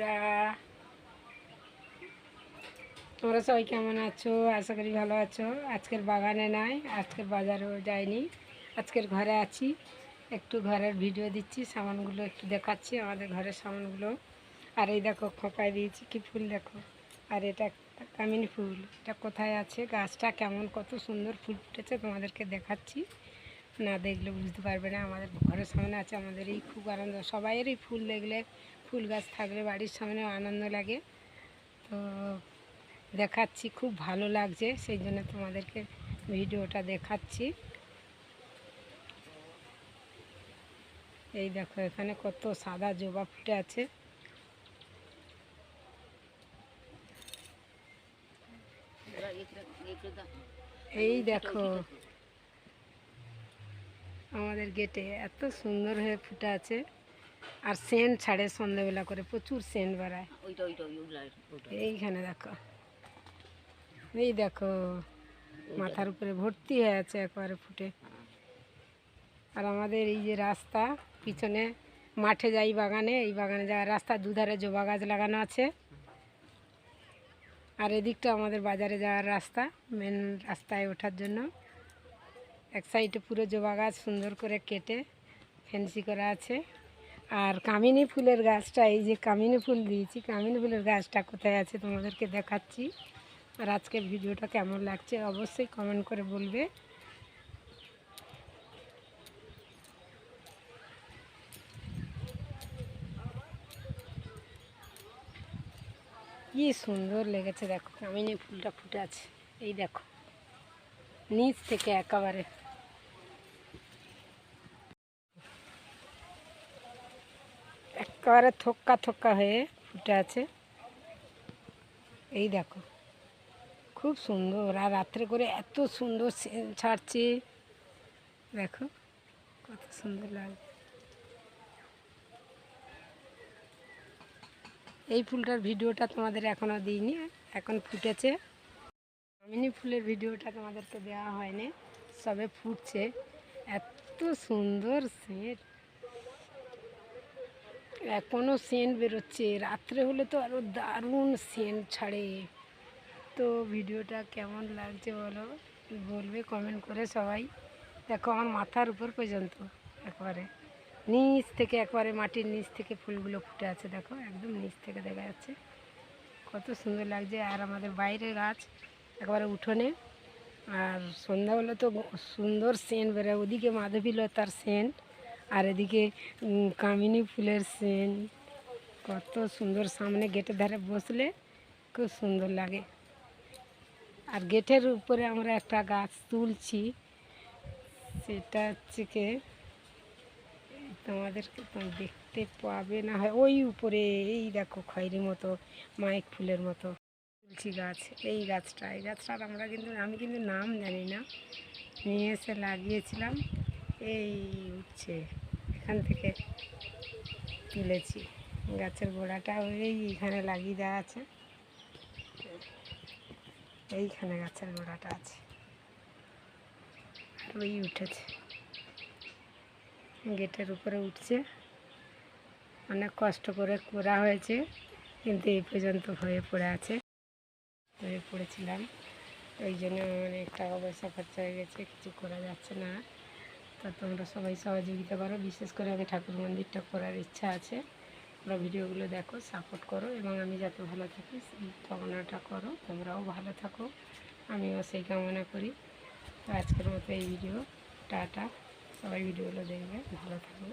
বন্ধুরা, তোমরা সবাই কেমন আছো? আশা করি ভালো আছো। আজকের বাগানে নাই, আজকের বাজারেও যাইনি, আজকের ঘরে আছি। একটু ঘরের ভিডিও দিচ্ছি, সামানগুলো একটু দেখাচ্ছি, আমাদের ঘরের সামানগুলো। আর এই দেখো খোঁপায় দিয়েছি কি ফুল দেখো। আর এটা কামিনী ফুল, এটা কোথায় আছে, গাছটা কেমন, কত সুন্দর ফুল ফুটেছে তোমাদেরকে দেখাচ্ছি। না দেখলে বুঝতে পারবে না। আমাদের ঘরের সামনে আছে, আমাদের এই খুব আনন্দ, সবাইয়েরই ফুল দেখলে, ফুল গাছ থাকলে বাড়ির সামনে আনন্দ লাগে। তো দেখাচ্ছি, খুব ভালো লাগছে, সেই জন্য তোমাদেরকে ভিডিওটা দেখাচ্ছি। এই দেখো এখানে কত সাদা জবা ফুটে আছে। এই দেখো আমাদের গেটে এত সুন্দর হয়ে ফুটে আছে। আর সেন্ট ছাড়ে সন্ধ্যাবেলা করে, প্রচুর সেন্ট বাড়ায়। এইখানে দেখো, এই দেখো মাথার উপরে ভর্তি হয়ে আছে একবারে ফুটে। আর আমাদের এই যে রাস্তা, পিছনে মাঠে যাই বাগানে, এই বাগানে যাওয়ার রাস্তা দুধারে জবা গাছ লাগানো আছে। আর এদিকটা আমাদের বাজারে যাওয়ার রাস্তা, মেন রাস্তায় ওঠার জন্য। এক সাইডে পুরো জবা গাছ সুন্দর করে কেটে ফেন্সি করা আছে। আর কামিনী ফুলের গাছটা, এই যে কামিনী ফুল দিয়েছি, কামিনী ফুলের গাছটা কোথায় আছে তোমাদেরকে দেখাচ্ছি। আর আজকের ভিডিওটা কেমন লাগছে অবশ্যই কমেন্ট করে বলবে। কি সুন্দর লেগেছে দেখো, কামিনী ফুলটা ফুটে আছে। এই দেখো নিচ থেকে একেবারে থোক্কা থোক্কা হয়ে ফুটে আছে। এই দেখো খুব সুন্দর, আর রাত্রে করে এত সুন্দর সেন্ট ছাড়ছে, দেখো কত সুন্দর লাগছে। এই ফুলটার ভিডিওটা তোমাদের এখনও দিইনি, এখন ফুটেছে। কামিনী ফুলের ভিডিওটা তোমাদেরকে দেওয়া হয়নি, সবে ফুটছে। এত সুন্দর সেন্ট, এখনও সেন্ট বেরোচ্ছে, রাত্রে হলে তো আরও দারুণ সেন্ট ছাড়ে। তো ভিডিওটা কেমন লাগছে বলবে কমেন্ট করে সবাই। দেখো আমার মাথার উপর পর্যন্ত একবারে নিচ থেকে, একবারে মাটির নিচ থেকে ফুলগুলো ফুটে আছে। দেখো একদম নিচ থেকে দেখা যাচ্ছে, কত সুন্দর লাগছে। আর আমাদের বাইরে গাছ একবারে উঠোনে, আর সন্ধ্যা হলে তো সুন্দর সেন্ট বেরোয়। ওদিকে মাধবীলতার সেন্ট, আর এদিকে কামিনী ফুলের সেন্ট, কত সুন্দর। সামনে গেটের ধারে বসলে খুব সুন্দর লাগে। আর গেটের উপরে আমরা একটা গাছ তুলছি, সেটা হচ্ছে কি তোমাদেরকে তো দেখতে পাবে না হয়, ওই উপরে এই দেখো খয়েরি মতো মাইক ফুলের মতো তুলসী গাছ। এই গাছটার আমি কিন্তু নাম জানি না, নিয়ে এসে লাগিয়েছিলাম। এই উঠছে, এখান থেকে তুলেছি। গাছের গোড়াটা এইখানে লাগিয়ে দেওয়া আছে, এইখানে গাছের গোড়াটা আছে। আর ওই উঠেছে, গেটের উপরে উঠছে। অনেক কষ্ট করে করা হয়েছে, কিন্তু এই পর্যন্ত হয়ে পড়ে আছে। হয়ে পড়েছিলাম, ওই জন্য অনেক টাকা পয়সা খরচা হয়ে গেছে, কিছু করা যাচ্ছে না। তা তোমরা সবাই সহযোগিতা করো, বিশেষ করে আমি ঠাকুর মন্দিরটা করার ইচ্ছা আছে। তোমরা ভিডিওগুলো দেখো, সাপোর্ট করো, এবং আমি যাতে ভালো থাকি সেই কামনাটা করো। তোমরাও ভালো থাকো, আমিও সেই কামনা করি। তো আজকের মতো এই ভিডিও, টাটা। সবাই ভিডিওগুলো দেখবে, ভালো থাকবে।